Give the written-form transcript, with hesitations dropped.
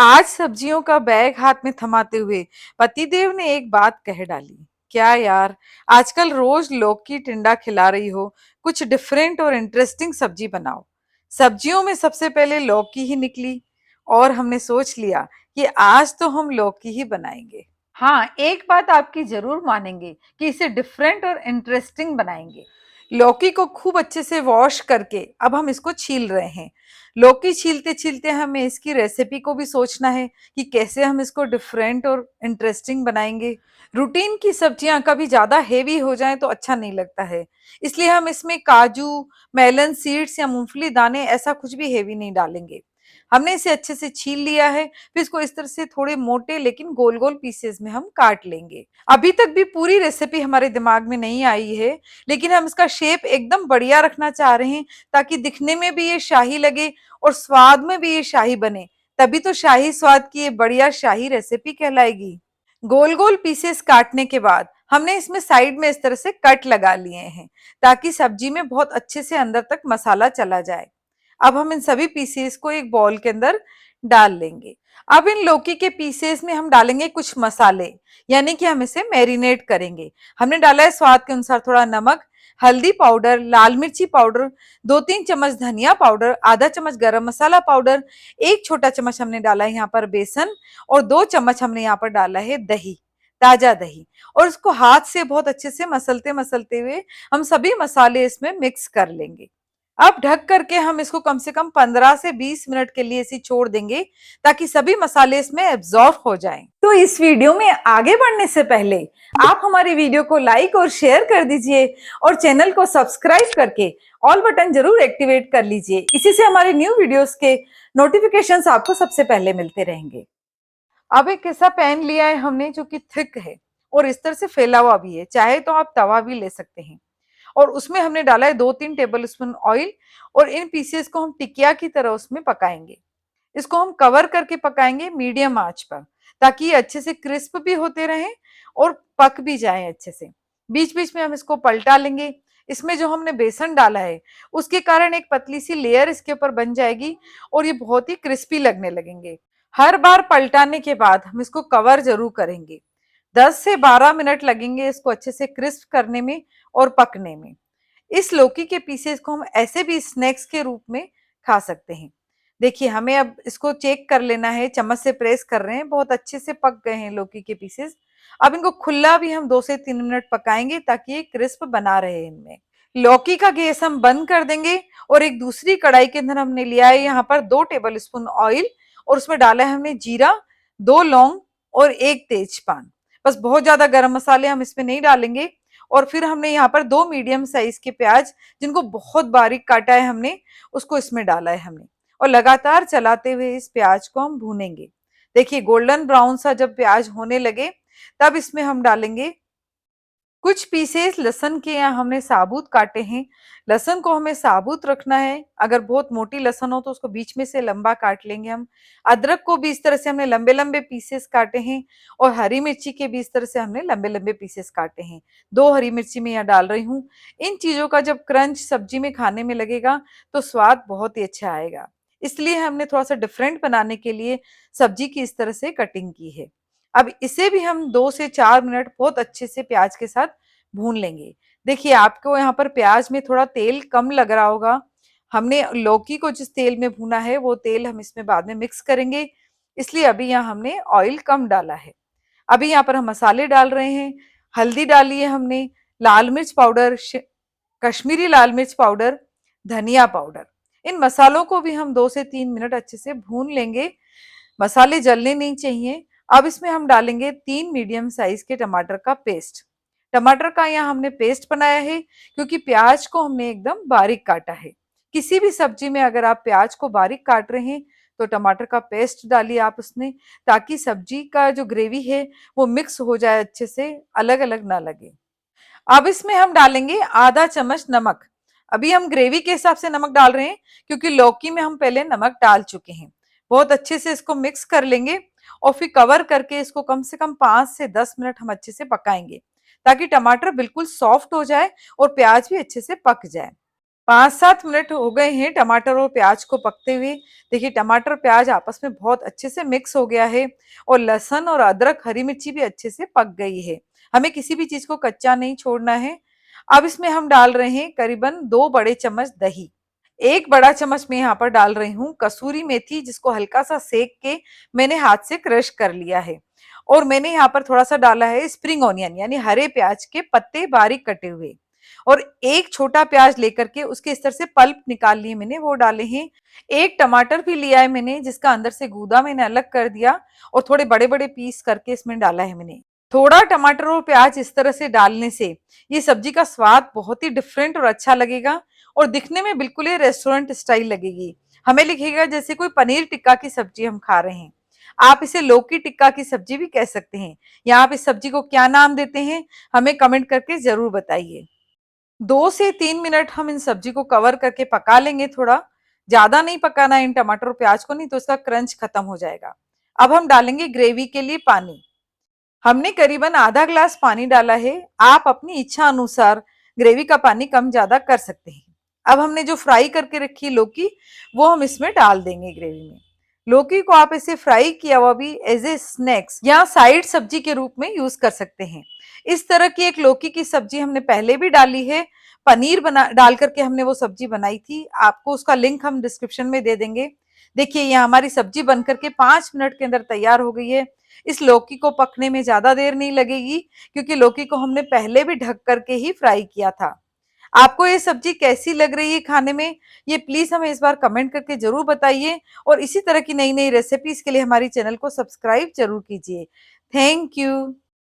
आज सब्जियों का बैग हाथ में थमाते हुए पतिदेव ने एक बात कह डाली। क्या यार, आजकल रोज लौकी टिंडा खिला रही हो। कुछ डिफरेंट और इंटरेस्टिंग सब्जी बनाओ। सब्जियों में सबसे पहले लौकी ही निकली और हमने सोच लिया कि आज तो हम लौकी ही बनाएंगे। हाँ, एक बात आपकी जरूर मानेंगे कि इसे डिफरेंट और इंटरेस्टिंग बनाएंगे। लौकी को खूब अच्छे से वॉश करके अब हम इसको छील रहे हैं। लौकी छीलते छीलते हमें इसकी रेसिपी को भी सोचना है कि कैसे हम इसको डिफरेंट और इंटरेस्टिंग बनाएंगे। रूटीन की सब्जियां कभी ज्यादा हेवी हो जाएं तो अच्छा नहीं लगता है। इसलिए हम इसमें काजू, मेलन सीड्स या मूंगफली दाने ऐसा कुछ भी हेवी नहीं डालेंगे। हमने इसे अच्छे से छील लिया है, फिर इसको इस तरह से थोड़े मोटे लेकिन गोल गोल पीसेस में हम काट लेंगे। अभी तक भी पूरी रेसिपी हमारे दिमाग में नहीं आई है, लेकिन हम इसका शेप एकदम बढ़िया रखना चाह रहे हैं ताकि दिखने में भी ये शाही लगे और स्वाद में भी ये शाही बने। तभी तो शाही स्वाद की ये बढ़िया शाही रेसिपी कहलाएगी। गोल गोल पीसेस काटने के बाद हमने इसमें साइड में इस तरह से कट लगा लिए हैं ताकि सब्जी में बहुत अच्छे से अंदर तक मसाला चला जाए। अब हम इन सभी पीसेस को एक बॉल के अंदर डाल लेंगे। अब इन लौकी के पीसेस में हम डालेंगे कुछ मसाले, यानी कि हम इसे मैरिनेट करेंगे। हमने डाला है स्वाद के अनुसार थोड़ा नमक, हल्दी पाउडर, लाल मिर्ची पाउडर, 2-3 चम्मच धनिया पाउडर, आधा चम्मच गरम मसाला पाउडर, एक छोटा चम्मच हमने डाला है यहाँ पर बेसन और 2 चम्मच हमने यहाँ पर डाला है दही, ताजा दही। और इसको हाथ से बहुत अच्छे से मसलते मसलते हुए हम सभी मसाले इसमें मिक्स कर लेंगे। अब ढक करके हम इसको कम से कम 15 से 20 मिनट के लिए इसे छोड़ देंगे ताकि सभी मसाले इसमें एब्जॉर्ब हो जाएं। तो इस वीडियो में आगे बढ़ने से पहले आप हमारी वीडियो को लाइक और शेयर कर दीजिए और चैनल को सब्सक्राइब करके ऑल बटन जरूर एक्टिवेट कर लीजिए। इसी से हमारे न्यू वीडियोस के नोटिफिकेशंस आपको सबसे पहले मिलते रहेंगे। अब एक ऐसा पैन लिया है हमने जो कि थिक है और इस तरह से फैला हुआ भी है, चाहे तो आप तवा भी ले सकते हैं। और उसमें हमने डाला है 2-3 टेबल स्पून ऑयल और इन पीसेस को हम टिकिया की तरह उसमें पकाएंगे। इसको हम कवर करके पकाएंगे मीडियम आंच पर ताकि ये अच्छे से क्रिस्प भी होते रहें और पक भी जाएं अच्छे से। बीच बीच में हम इसको पलटा लेंगे। इसमें जो हमने बेसन डाला है उसके कारण एक पतली सी लेयर इसके ऊपर बन जाएगी और ये बहुत ही क्रिस्पी लगने लगेंगे। हर बार पलटाने के बाद हम इसको कवर जरूर करेंगे। 10 से 12 मिनट लगेंगे इसको अच्छे से क्रिस्प करने में और पकने में। इस लौकी के पीसेस को हम ऐसे भी स्नैक्स के रूप में खा सकते हैं। देखिए, हमें अब इसको चेक कर लेना है, चम्मच से प्रेस कर रहे हैं, बहुत अच्छे से पक गए हैं लौकी के पीसेस। अब इनको खुला भी हम 2 से 3 मिनट पकाएंगे ताकि ये क्रिस्प बना रहे इनमें। लौकी का गैस हम बंद कर देंगे और एक दूसरी कढ़ाई के अंदर हमने लिया है यहाँ पर 2 टेबल स्पून ऑयल और उसमें डाला है हमने जीरा, 2 लौंग और 1 तेजपान। बस बहुत ज्यादा गरम मसाले हम इसमें नहीं डालेंगे। और फिर हमने यहाँ पर 2 मीडियम साइज के प्याज जिनको बहुत बारीक काटा है हमने, उसको इसमें डाला है हमने और लगातार चलाते हुए इस प्याज को हम भूनेंगे। देखिए, गोल्डन ब्राउन सा जब प्याज होने लगे तब इसमें हम डालेंगे कुछ पीसेस लहसुन के। यहाँ हमने साबुत काटे हैं। लहसुन को हमें साबुत रखना है। अगर बहुत मोटी लहसुन हो तो उसको बीच में से लंबा काट लेंगे हम। अदरक को भी इस तरह से हमने लंबे लंबे पीसेस काटे हैं और हरी मिर्ची के भी इस तरह से हमने लंबे लंबे पीसेस काटे हैं। 2 हरी मिर्ची मैं यहाँ डाल रही हूँ। इन चीजों का जब क्रंच सब्जी में खाने में लगेगा तो स्वाद बहुत ही अच्छा आएगा। इसलिए हमने थोड़ा सा डिफरेंट बनाने के लिए सब्जी की इस तरह से कटिंग की है। अब इसे भी हम 2 से 4 मिनट बहुत अच्छे से प्याज के साथ भून लेंगे। देखिए, आपको यहाँ पर प्याज में थोड़ा तेल कम लग रहा होगा। हमने लौकी को जिस तेल में भूना है वो तेल हम इसमें बाद में मिक्स करेंगे, इसलिए अभी यहाँ हमने ऑयल कम डाला है। अभी यहाँ पर हम मसाले डाल रहे हैं। हल्दी डाली है हमने, लाल मिर्च पाउडर, कश्मीरी लाल मिर्च पाउडर, धनिया पाउडर। इन मसालों को भी हम 2 से 3 मिनट अच्छे से भून लेंगे। मसाले जलने नहीं चाहिए। अब इसमें हम डालेंगे 3 मीडियम साइज के टमाटर का पेस्ट। टमाटर का यहाँ हमने पेस्ट बनाया है क्योंकि प्याज को हमने एकदम बारीक काटा है। किसी भी सब्जी में अगर आप प्याज को बारीक काट रहे हैं तो टमाटर का पेस्ट डालिए आप उसमें, ताकि सब्जी का जो ग्रेवी है वो मिक्स हो जाए अच्छे से, अलग अलग ना लगे। अब इसमें हम डालेंगे आधा चम्मच नमक। अभी हम ग्रेवी के हिसाब से नमक डाल रहे हैं क्योंकि लौकी में हम पहले नमक डाल चुके हैं। बहुत अच्छे से इसको मिक्स कर लेंगे और फिर कवर करके इसको कम से कम 5 से 10 मिनट हम अच्छे से पकाएंगे ताकि टमाटर बिल्कुल सॉफ्ट हो जाए और प्याज भी अच्छे से पक जाए। 5-7 मिनट हो गए हैं टमाटर और प्याज को पकते हुए। देखिए टमाटर प्याज आपस में बहुत अच्छे से मिक्स हो गया है और लहसुन और अदरक हरी मिर्ची भी अच्छे से पक गई है। हमें किसी भी चीज को कच्चा नहीं छोड़ना है। अब इसमें हम डाल रहे हैं करीबन 2 बड़े चम्मच दही। 1 बड़ा चम्मच मैं यहाँ पर डाल रही हूँ कसूरी मेथी, जिसको हल्का सा सेक के मैंने हाथ से क्रश कर लिया है। और मैंने यहाँ पर थोड़ा सा डाला है स्प्रिंग ऑनियन, यानी हरे प्याज के पत्ते बारीक कटे हुए। और एक छोटा प्याज लेकर के उसके इस तरह से पल्प निकाल लिए मैंने, वो डाले हैं। एक टमाटर भी लिया है मैंने, जिसका अंदर से गूदा मैंने अलग कर दिया और थोड़े बड़े बड़े पीस करके इसमें डाला है मैंने। थोड़ा टमाटर और प्याज इस तरह से डालने से ये सब्जी का स्वाद बहुत ही डिफरेंट और अच्छा लगेगा और दिखने में बिल्कुल ही रेस्टोरेंट स्टाइल लगेगी। हमें लिखेगा जैसे कोई पनीर टिक्का की सब्जी हम खा रहे हैं। आप इसे लौकी टिक्का की सब्जी भी कह सकते हैं, या आप इस सब्जी को क्या नाम देते हैं, हमें कमेंट करके जरूर बताइए। 2 से 3 मिनट हम इन सब्जी को कवर करके पका लेंगे। थोड़ा ज्यादा नहीं पकाना है इन टमाटर और प्याज को, नहीं तो इसका क्रंच खत्म हो जाएगा। अब हम डालेंगे ग्रेवी के लिए पानी। हमने करीबन आधा ग्लास पानी डाला है। आप अपनी इच्छा अनुसार ग्रेवी का पानी कम ज्यादा कर सकते हैं। अब हमने जो फ्राई करके रखी लौकी, वो हम इसमें डाल देंगे ग्रेवी में। लौकी को आप इसे फ्राई किया हुआ भी एज ए स्नैक्स या साइड सब्जी के रूप में यूज कर सकते हैं। इस तरह की एक लौकी की सब्जी हमने पहले भी डाली है। पनीर बना डाल करके हमने वो सब्जी बनाई थी, आपको उसका लिंक हम डिस्क्रिप्शन में दे देंगे। देखिए ये हमारी सब्जी बनकर के 5 मिनट के अंदर तैयार हो गई है। इस लौकी को पकने में ज्यादा देर नहीं लगेगी, क्योंकि लौकी को हमने पहले भी ढक करके ही फ्राई किया था। आपको ये सब्जी कैसी लग रही है खाने में, ये प्लीज हमें इस बार कमेंट करके जरूर बताइए। और इसी तरह की नई नई रेसिपीज के लिए हमारी चैनल को सब्सक्राइब जरूर कीजिए। Thank you.